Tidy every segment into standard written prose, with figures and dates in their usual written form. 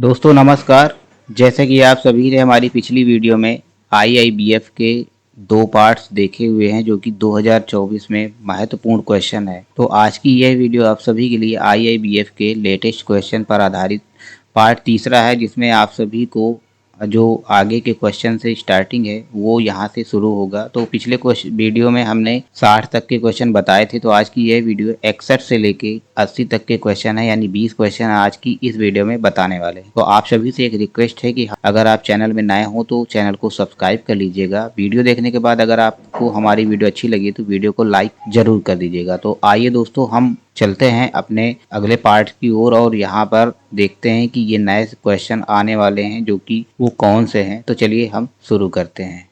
दोस्तों नमस्कार। जैसे कि आप सभी ने हमारी पिछली वीडियो में आईआईबीएफ के दो पार्ट्स देखे हुए हैं जो कि 2024 में महत्वपूर्ण क्वेश्चन है। तो आज की यह वीडियो आप सभी के लिए आईआईबीएफ के लेटेस्ट क्वेश्चन पर आधारित पार्ट तीसरा है, जिसमें आप सभी को जो आगे के क्वेश्चन से स्टार्टिंग है वो यहाँ से शुरू होगा। तो पिछले वीडियो में हमने 60 तक के क्वेश्चन बताए थे, तो आज की यह वीडियो 61 से लेके 80 तक के क्वेश्चन है, यानी 20 क्वेश्चन आज की इस वीडियो में बताने वाले हैं। तो आप सभी से एक रिक्वेस्ट है कि अगर आप चैनल में नए हो तो चैनल को सब्सक्राइब कर लीजिएगा। वीडियो देखने के बाद अगर आपको हमारी वीडियो अच्छी लगी तो वीडियो को लाइक जरूर कर दीजिएगा। तो आइए दोस्तों, हम चलते हैं अपने अगले पार्ट की ओर और यहाँ पर देखते हैं कि ये नए क्वेश्चन आने वाले हैं जो कि वो कौन से हैं। तो चलिए हम शुरू करते हैं।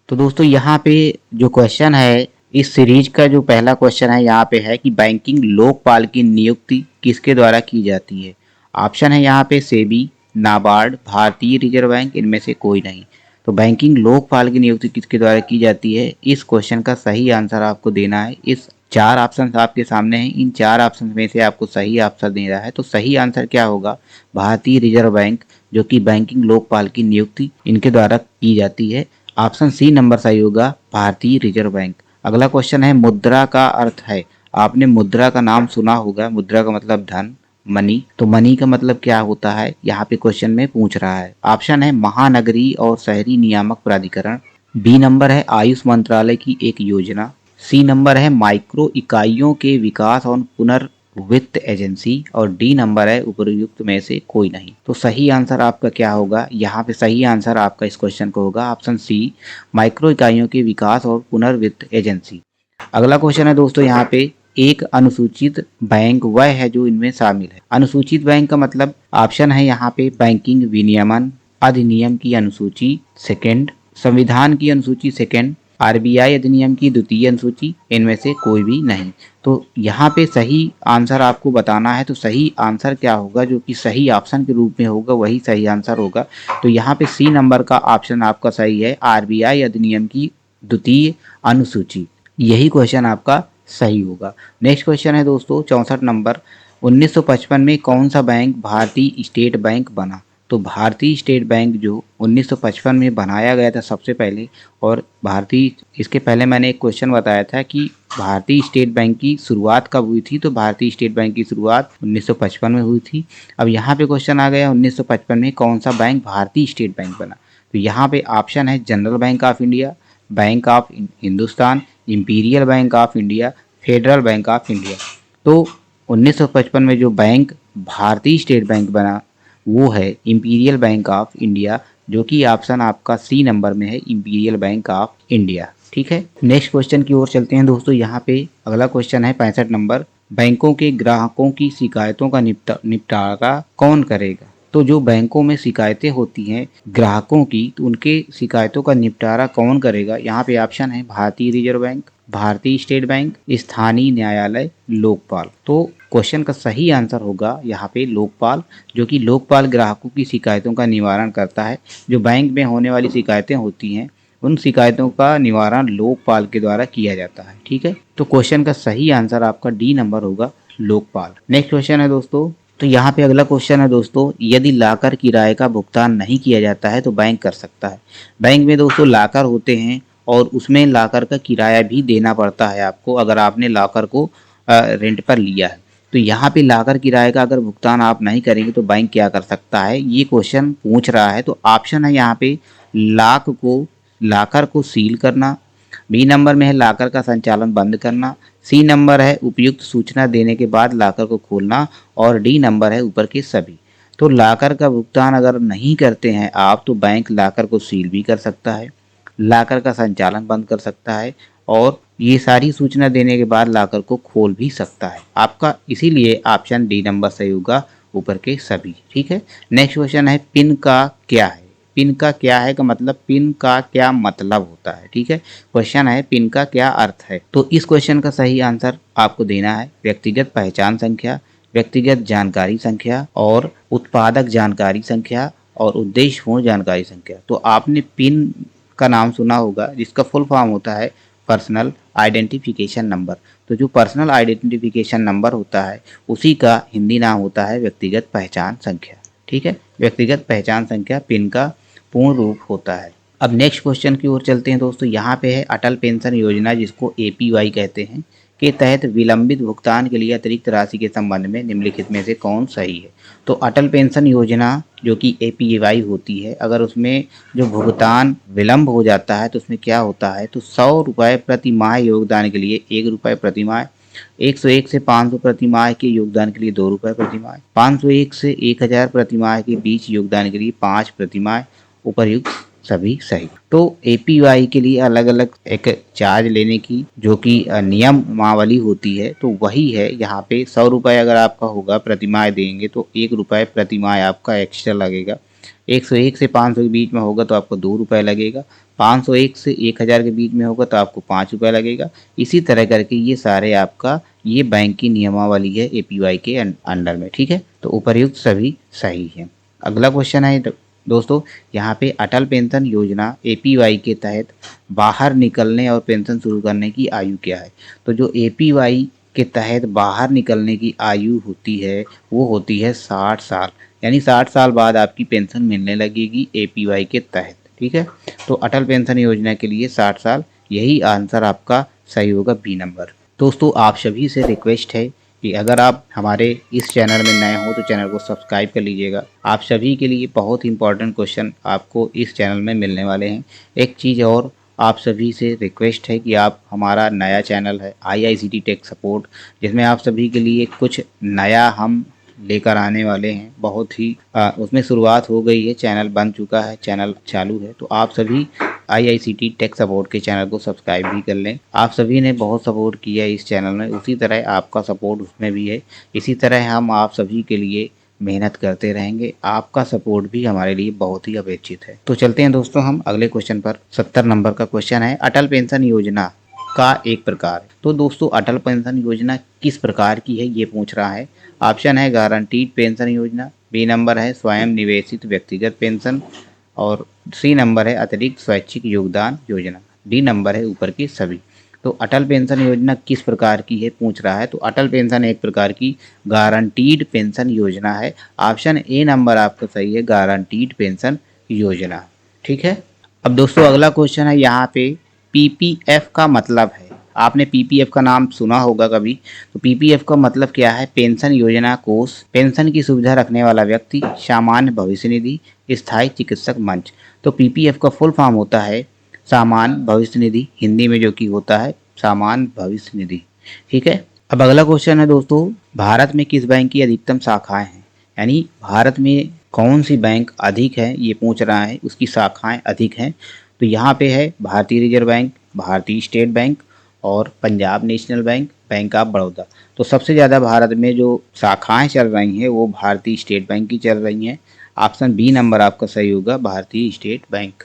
तो दोस्तों यहाँ पे जो क्वेश्चन है, इस सीरीज का जो पहला क्वेश्चन है यहाँ पे है कि बैंकिंग लोकपाल की नियुक्ति किसके द्वारा की जाती है। ऑप्शन है यहाँ पे सेबी, नाबार्ड, भारतीय रिजर्व बैंक, इनमें से कोई नहीं। तो बैंकिंग लोकपाल की नियुक्ति किसके द्वारा की जाती है, इस क्वेश्चन का सही आंसर आपको देना है। इस चार ऑप्शन आपके सामने हैं, इन चार ऑप्शन में से आपको सही आंसर देना है। तो सही आंसर क्या होगा, भारतीय रिजर्व बैंक, जो कि बैंकिंग लोकपाल की नियुक्ति इनके द्वारा की जाती है। ऑप्शन सी नंबर सही होगा, भारतीय रिजर्व बैंक। अगला क्वेश्चन है मुद्रा का अर्थ है। आपने मुद्रा का नाम सुना होगा, मुद्रा का मतलब धन, मनी। तो मनी का मतलब क्या होता है, यहाँ पे क्वेश्चन में पूछ रहा है। ऑप्शन है महानगरीय और शहरी नियामक प्राधिकरण। बी नंबर है आयुष मंत्रालय की एक योजना। सी नंबर है माइक्रो इकाइयों के विकास और पुनर्वित्त एजेंसी। और डी नंबर है उपयुक्त में से कोई नहीं। तो सही आंसर आपका क्या होगा, यहाँ पे सही आंसर आपका इस क्वेश्चन को होगा ऑप्शन सी, माइक्रो इकाइयों के विकास और पुनर्वित्त एजेंसी। अगला क्वेश्चन है दोस्तों यहाँ पे, एक अनुसूचित बैंक वह है जो इनमें शामिल है। अनुसूचित बैंक का मतलब ऑप्शन है यहाँ पे बैंकिंग विनियमन अधिनियम की अनुसूची सेकंड, संविधान की अनुसूची सेकंड, आरबीआई अधिनियम की द्वितीय अनुसूची, इनमें से कोई भी नहीं। तो यहाँ पे सही आंसर आपको बताना है। तो सही आंसर क्या होगा, जो कि सही ऑप्शन के रूप में होगा वही सही आंसर होगा। तो यहाँ पे सी नंबर का ऑप्शन आपका सही है, आरबीआई अधिनियम की द्वितीय अनुसूची, यही क्वेश्चन आपका सही होगा। नेक्स्ट क्वेश्चन है दोस्तों 64 नंबर, 1955 में कौन सा बैंक भारतीय स्टेट बैंक बना। तो भारतीय स्टेट बैंक जो 1955 में बनाया गया था सबसे पहले, और भारतीय, इसके पहले मैंने एक क्वेश्चन बताया था कि भारतीय स्टेट बैंक की शुरुआत कब हुई थी। तो भारतीय स्टेट बैंक की शुरुआत 1955 में हुई थी। अब यहाँ पे क्वेश्चन आ गया 1955 में कौन सा बैंक भारतीय स्टेट बैंक बना। तो यहाँ पे ऑप्शन है general bank of India, bank of Hindustan, imperial bank of India, federal bank of India. तो 1955 में जो बैंक भारतीय स्टेट बैंक बना वो है इंपीरियल बैंक ऑफ इंडिया, जो कि ऑप्शन आपका सी नंबर में है, इंपीरियल बैंक ऑफ इंडिया। ठीक है, नेक्स्ट क्वेश्चन की ओर चलते हैं दोस्तों। यहाँ पे अगला क्वेश्चन है 65 नंबर, बैंकों के ग्राहकों की शिकायतों का निपटारा कौन करेगा। तो जो बैंकों में शिकायतें होती हैं ग्राहकों की, तो उनके शिकायतों का निपटारा कौन करेगा। यहाँ पे ऑप्शन है भारतीय रिजर्व बैंक, भारतीय स्टेट बैंक, स्थानीय न्यायालय, लोकपाल। तो क्वेश्चन का सही आंसर होगा यहाँ पे लोकपाल, जो कि लोकपाल ग्राहकों की शिकायतों का निवारण करता है। जो बैंक में होने वाली शिकायतें होती हैं उन शिकायतों का निवारण लोकपाल के द्वारा किया जाता है। ठीक है, तो क्वेश्चन का सही आंसर आपका डी नंबर होगा, लोकपाल। नेक्स्ट क्वेश्चन है दोस्तों, तो यहाँ पे अगला क्वेश्चन है दोस्तों, यदि लाकर किराए का भुगतान नहीं किया जाता है तो बैंक कर सकता है। बैंक में दोस्तों लाकर होते हैं और उसमें लाकर का किराया भी देना पड़ता है आपको, अगर आपने लाकर को रेंट पर लिया है। तो यहाँ पे लाकर किराए का अगर भुगतान आप नहीं करेंगे तो बैंक क्या कर सकता है, ये क्वेश्चन पूछ रहा है। तो ऑप्शन है यहाँ पे लाकर को सील करना, बी नंबर में है लाकर का संचालन बंद करना, सी नंबर है उपयुक्त सूचना देने के बाद लाकर को खोलना, और डी नंबर है ऊपर के सभी। तो लाकर का भुगतान अगर नहीं करते हैं आप तो बैंक लाकर को सील भी कर सकता है, लाकर का संचालन बंद कर सकता है, और ये सारी सूचना देने के बाद लाकर को खोल भी सकता है आपका। इसीलिए ऑप्शन डी नंबर सही होगा, ऊपर के सभी। ठीक है, नेक्स्ट क्वेश्चन है पिन का क्या है। पिन का क्या है का मतलब पिन का क्या मतलब होता है। ठीक है, क्वेश्चन है पिन का क्या अर्थ है। तो इस क्वेश्चन का सही आंसर आपको देना है व्यक्तिगत पहचान संख्या, व्यक्तिगत जानकारी संख्या, और उत्पादक जानकारी संख्या, और उद्देश्यपूर्ण जानकारी संख्या। तो आपने पिन का नाम सुना होगा, जिसका फुल फॉर्म होता है पर्सनल आइडेंटिफिकेशन नंबर। तो जो पर्सनल आइडेंटिफिकेशन नंबर होता है उसी का हिंदी नाम होता है व्यक्तिगत पहचान संख्या। ठीक है, व्यक्तिगत पहचान संख्या पिन का पूर्ण रूप होता है। अब नेक्स्ट क्वेश्चन की ओर चलते हैं दोस्तों। यहाँ पे है अटल पेंशन योजना, जिसको एपीवाई कहते हैं, के तहत विलंबित भुगतान के लिए अतिरिक्त राशि के संबंध में निम्नलिखित में से कौन सही है। तो अटल पेंशन योजना जो कि एपीवाई होती है, अगर उसमें जो भुगतान विलंब हो जाता है तो उसमें क्या होता है, तो 100 रुपये प्रति माह योगदान के लिए 1 रुपये प्रति माह, 101 से 500 प्रति माह के योगदान के लिए 2 रुपये प्रति माह, 501 से 1000 प्रति माह के बीच योगदान के लिए 5 प्रति माह, उपर्युक्त सभी सही। तो एपीवाई के लिए अलग अलग एक चार्ज लेने की जो कि नियमावली होती है, तो वही है यहाँ पे। 100 रुपये अगर आपका होगा प्रति माह देंगे तो 1 रुपये प्रति माह आपका एक्स्ट्रा लगेगा। 101 से 500 के बीच में होगा तो आपको 2 रुपये लगेगा। 501 से 1000 के बीच में होगा तो आपको 5 रुपये लगेगा। इसी तरह करके ये सारे आपका ये बैंक की नियमावली है एपीवाई के अंडर में। ठीक है, तो उपर्युक्त सभी सही है। अगला क्वेश्चन है दोस्तों, यहाँ पे अटल पेंशन योजना एपीवाई के तहत बाहर निकलने और पेंशन शुरू करने की आयु क्या है। तो जो एपीवाई के तहत बाहर निकलने की आयु होती है वो होती है 60 साल, यानी 60 साल बाद आपकी पेंशन मिलने लगेगी एपीवाई के तहत। ठीक है, तो अटल पेंशन योजना के लिए 60 साल, यही आंसर आपका सही होगा, बी नंबर। दोस्तों आप सभी से रिक्वेस्ट है कि अगर आप हमारे इस चैनल में नए हो तो चैनल को सब्सक्राइब कर लीजिएगा। आप सभी के लिए बहुत इंपॉर्टेंट क्वेश्चन आपको इस चैनल में मिलने वाले हैं। एक चीज़ और आप सभी से रिक्वेस्ट है कि आप हमारा नया चैनल है आईआईसीटी टेक सपोर्ट, जिसमें आप सभी के लिए कुछ नया हम लेकर आने वाले हैं। बहुत ही उसमें शुरुआत हो गई है, चैनल बन चुका है, चैनल चालू है। तो आप सभी आईआईसीटी टेक सपोर्ट के चैनल को सब्सक्राइब भी कर लें। आप सभी ने बहुत सपोर्ट किया है इस चैनल में, उसी तरह आपका सपोर्ट उसमें भी है। इसी तरह हम आप सभी के लिए मेहनत करते रहेंगे। आपका सपोर्ट भी हमारे लिए बहुत ही अपेक्षित है। तो चलते हैं दोस्तों हम अगले क्वेश्चन पर। 70 नंबर का क्वेश्चन है, अटल पेंशन योजना का एक प्रकार। तो दोस्तों अटल पेंशन योजना किस प्रकार की है ये पूछ रहा है। ऑप्शन है गारंटीड पेंशन योजना, बी नंबर है स्वयं निवेशित व्यक्तिगत पेंशन, और सी नंबर है अतिरिक्त स्वैच्छिक योगदान योजना, डी नंबर है ऊपर के सभी। तो अटल पेंशन योजना किस प्रकार की है पूछ रहा है। तो अटल पेंशन एक प्रकार की गारंटीड पेंशन योजना है। ऑप्शन ए नंबर आपका सही है, गारंटीड पेंशन योजना। ठीक है, अब दोस्तों अगला क्वेश्चन है यहाँ पे, पीपीएफ का मतलब है। आपने पीपीएफ का नाम सुना होगा कभी। तो पीपीएफ का मतलब क्या है, पेंशन योजना कोष, पेंशन की सुविधा रखने वाला व्यक्ति, सामान्य भविष्य निधि, स्थायी चिकित्सक मंच। तो पीपीएफ का फुल फॉर्म होता है सामान्य भविष्य निधि, हिंदी में जो कि होता है सामान्य भविष्य निधि। ठीक है, अब अगला क्वेश्चन है दोस्तों, भारत में किस बैंक की अधिकतम शाखाएं हैं, यानी भारत में कौन सी बैंक अधिक है ये पूछ रहा है, उसकी शाखाएं अधिक हैं। तो यहाँ पे है भारतीय रिजर्व बैंक, भारतीय स्टेट बैंक और Punjab national bank, bank of Baroda. तो सबसे ज़्यादा भारत में जो शाखाएं चल रही हैं वो भारतीय स्टेट बैंक की चल रही हैं। ऑप्शन बी नंबर आपका सही होगा, भारतीय स्टेट बैंक।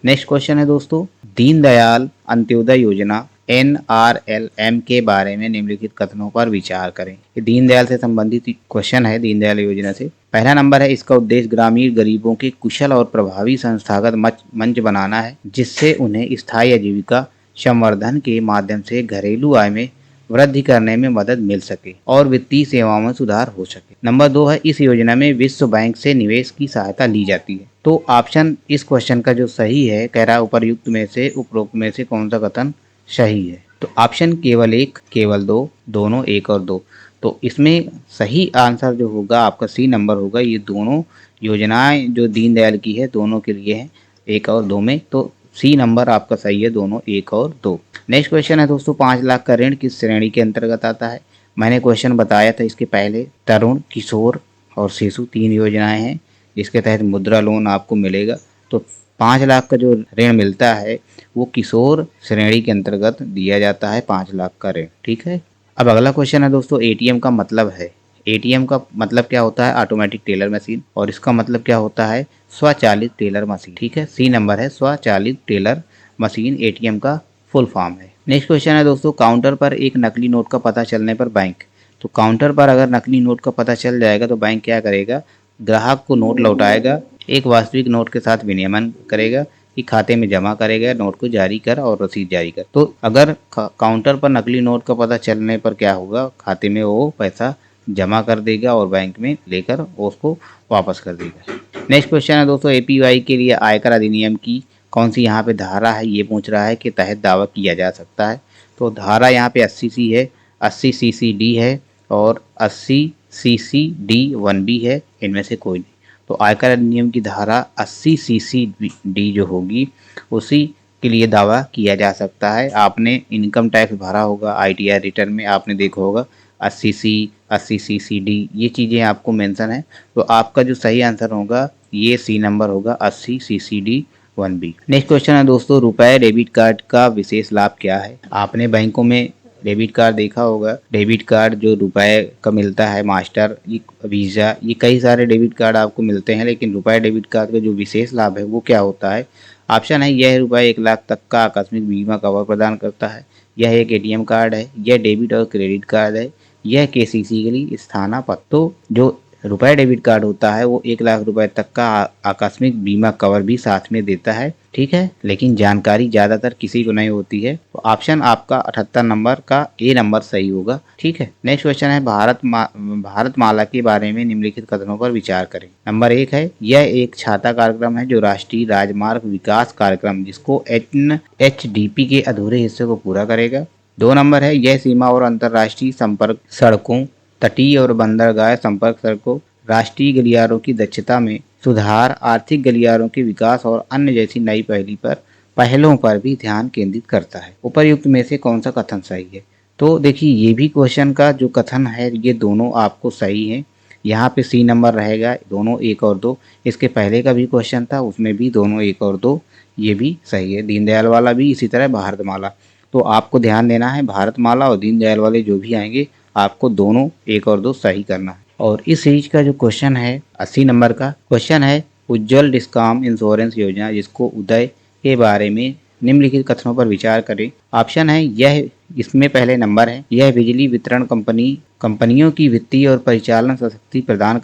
नेक्स्ट क्वेश्चन है दोस्तों, दीनदयाल अंत्योदय योजना NRLM के बारे में निम्नलिखित कथनों पर विचार करें। ये दीनदयाल से संबंधित क्वेश्चन है, दीनदयाल योजना से। पहला नंबर है, इसका उद्देश्य ग्रामीण गरीबों के कुशल और प्रभावी संस्थागत मंच बनाना है, जिससे उन्हें स्थायी आजीविका संवर्धन के माध्यम से घरेलू आय में वृद्धि करने में मदद मिल सके और वित्तीय सेवाओं में सुधार हो सके। नंबर 2 है, इस योजना में विश्व बैंक से निवेश की सहायता ली जाती है। तो ऑप्शन इस क्वेश्चन का जो सही है, कह रहा है उपरोक्त में से कौन सा कथन सही है। तो ऑप्शन केवल 1, केवल 2, दोनों 1 और 2। तो इसमें सही आंसर जो होगा आपका सी नंबर होगा। ये दोनों योजनाएं जो दीनदयाल की है दोनों के लिए है, 1 और 2 में। तो सी नंबर आपका सही है, दोनों 1 और 2। नेक्स्ट क्वेश्चन है दोस्तों, 5 लाख का ऋण किस श्रेणी के अंतर्गत आता है। मैंने क्वेश्चन बताया था इसके पहले। तरुण, किशोर और शिशु 3 योजनाएं हैं जिसके तहत मुद्रा लोन आपको मिलेगा। तो 5 लाख का जो ऋण मिलता है वो किशोर श्रेणी के अंतर्गत दिया जाता है, 5 लाख का ऋण। ठीक है, अब अगला क्वेश्चन है दोस्तों, एटीएम का मतलब है। एटीएम का मतलब क्या होता है, ऑटोमेटिक टेलर मशीन, और इसका मतलब क्या होता है, स्वचालित टेलर मशीन। ठीक है, सी नंबर है स्वचालित टेलर मशीन, एटीएम का फुल फॉर्म है। नेक्स्ट क्वेश्चन है दोस्तों, काउंटर पर एक नकली नोट का पता चलने पर बैंक। तो काउंटर पर अगर नकली नोट का पता चल जाएगा तो बैंक क्या करेगा, ग्राहक को नोट लौटाएगा, एक वास्तविक नोट के साथ विनिमय करेगा कि खाते में जमा करेगा, नोट को जारी कर और रसीद जारी कर। तो अगर काउंटर पर नकली नोट का पता चलने पर क्या होगा, खाते में वो पैसा जमा कर देगा और बैंक में लेकर उसको वापस कर देगा। नेक्स्ट क्वेश्चन है दोस्तों, एपीवाई के लिए आयकर अधिनियम की कौन सी यहाँ पे धारा है, ये पूछ रहा है कि तहत दावा किया जा सकता है। तो धारा यहाँ पे 80C है, 80CCD है और 80CCD1B है, इनमें से कोई नहीं। तो आयकर अधिनियम की धारा 80CCD जो होगी उसी के लिए दावा किया जा सकता है। आपने इनकम टैक्स भरा होगा, ITR रिटर्न में आपने देखा होगा 80C 80CCD ये चीज़ें आपको मेंशन है। तो आपका जो सही आंसर होगा ये C नंबर होगा 80CCD1B। नेक्स्ट क्वेश्चन है दोस्तों, रुपए डेबिट कार्ड का विशेष लाभ क्या है। आपने बैंकों में डेबिट कार्ड देखा होगा, डेबिट कार्ड जो रुपए का मिलता है, मास्टर, वीज़ा, ये कई सारे डेबिट कार्ड आपको मिलते हैं, लेकिन रुपए डेबिट कार्ड का जो विशेष लाभ है वो क्या होता है। ऑप्शन है, यह रुपए 1 लाख तक का आकस्मिक बीमा कवर प्रदान करता है, यह एक ATM कार्ड है, यह डेबिट और क्रेडिट कार्ड है, यह KCC के लिए स्थानापन्न। तो जो रुपए डेबिट कार्ड होता है वो 1 लाख रुपए तक का आकस्मिक बीमा कवर भी साथ में देता है, ठीक है, लेकिन जानकारी ज्यादातर किसी को नहीं होती है। तो ऑप्शन आपका 78 नंबर का A नंबर सही होगा, ठीक है। नेक्स्ट क्वेश्चन है, भारतमाला के बारे में निम्नलिखित कथनों पर विचार करें। नंबर 1 है, यह एक छाता कार्यक्रम है जो राष्ट्रीय राजमार्ग विकास कार्यक्रम जिसको HDP के अधूरे हिस्से को पूरा करेगा। 2 नंबर है, यह सीमा और अंतर्राष्ट्रीय संपर्क सड़कों, तटीय और बंदरगाह संपर्क सड़कों, राष्ट्रीय गलियारों की दक्षता में सुधार, आर्थिक गलियारों के विकास और अन्य जैसी नई पहलों पर भी ध्यान केंद्रित करता है। उपर्युक्त में से कौन सा कथन सही है। तो देखिए ये भी क्वेश्चन का जो कथन है ये दोनों आपको सही है। यहाँ पे C नंबर रहेगा, दोनों 1 और 2। इसके पहले का भी क्वेश्चन था उसमें भी दोनों 1 और 2, ये भी सही है। दीनदयाल वाला भी, इसी तरह भारतमाला। तो आपको ध्यान देना है, भारतमाला और दीनदयाल वाले जो भी आएंगे आपको दोनों 1 और 2 सही करना है। और इस सीरीज का जो क्वेश्चन है 80 नंबर का क्वेश्चन है, उज्ज्वल डिस्कॉम इंश्योरेंस योजना जिसको उदय के बारे में निम्नलिखित कथनों पर विचार करें। ऑप्शन है, यह, इसमें पहले नंबर है, यह बिजली वितरण कंपनियों की वित्तीय और परिचालन शक्ति प्रदान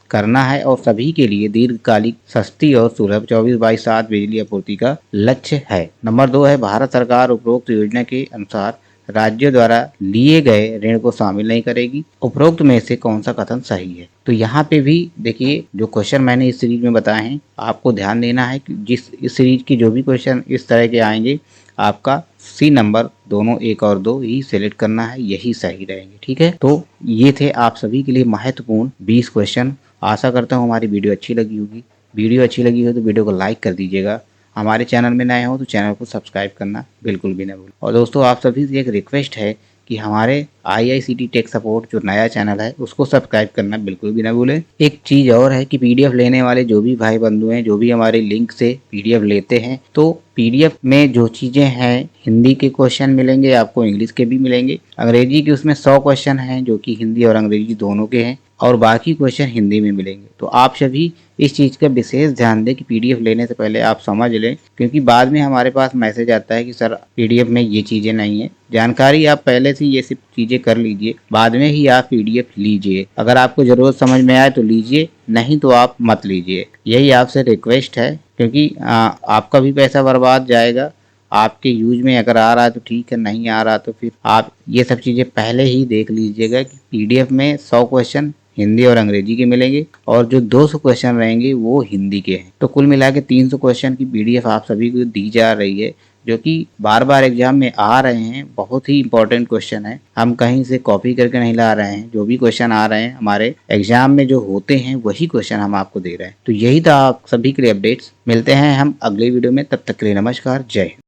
करना है और सभी के लिए दीर्घकालिक, सस्ती और सुलभ 24/7 बिजली आपूर्ति का लक्ष्य है। नंबर 2 है, भारत सरकार उपरोक्त योजना के अनुसार राज्यों द्वारा लिए गए ऋण को शामिल नहीं करेगी। उपरोक्त में से कौन सा कथन सही है। तो यहाँ पे भी देखिए जो क्वेश्चन मैंने इस सीरीज में बताए हैं आपको ध्यान देना है कि इस सीरीज की जो भी क्वेश्चन इस तरह के आएंगे आपका C नंबर दोनों 1 और 2 ही सिलेक्ट करना है, यही सही रहेंगे, ठीक है। तो ये थे आप सभी के लिए महत्वपूर्ण 20 क्वेश्चन। आशा करता हूँ हमारी वीडियो अच्छी लगी होगी। वीडियो अच्छी लगी हो तो वीडियो को लाइक कर दीजिएगा। हमारे चैनल में नए हो तो चैनल को सब्सक्राइब करना बिल्कुल भी ना भूलें। और दोस्तों आप सभी से एक रिक्वेस्ट है कि हमारे IICT टेक सपोर्ट जो नया चैनल है उसको सब्सक्राइब करना बिल्कुल भी ना भूलें। एक चीज़ और है कि PDF लेने वाले जो भी भाई बंधु हैं, जो भी हमारे लिंक से PDF लेते हैं, तो PDF में जो चीज़ें हैं, हिंदी के क्वेश्चन मिलेंगे आपको, इंग्लिश के भी मिलेंगे, अंग्रेजी के उसमें 100 क्वेश्चन हैं जो कि हिंदी और अंग्रेजी दोनों के हैं और बाकी क्वेश्चन हिंदी में मिलेंगे। तो आप सभी इस चीज़ का विशेष ध्यान दें कि PDF लेने से पहले आप समझ लें, क्योंकि बाद में हमारे पास मैसेज आता है कि सर PDF में ये चीज़ें नहीं है। जानकारी आप पहले से ये सब चीज़ें कर लीजिए, बाद में ही आप PDF लीजिए। अगर आपको ज़रूरत समझ में आए तो लीजिए, नहीं तो आप मत लीजिए। यही आपसे रिक्वेस्ट है, क्योंकि आपका भी पैसा बर्बाद जाएगा। आपके यूज में अगर आ रहा है तो ठीक है, नहीं आ रहा तो फिर आप ये सब चीज़ें पहले ही देख लीजिएगा कि PDF में 100 क्वेश्चन हिंदी और अंग्रेजी के मिलेंगे और जो 200 क्वेश्चन रहेंगे वो हिंदी के हैं। तो कुल मिला के 300 क्वेश्चन की PDF आप सभी को दी जा रही है, जो कि बार बार एग्जाम में आ रहे हैं। बहुत ही इंपॉर्टेंट क्वेश्चन है, हम कहीं से कॉपी करके नहीं ला रहे हैं। जो भी क्वेश्चन आ रहे हैं हमारे एग्जाम में जो होते हैं वही क्वेश्चन हम आपको दे रहे हैं। तो यही था आप सभी के लिए अपडेट्स। मिलते हैं हम अगले वीडियो में, तब तक के लिए नमस्कार, जय हिंद।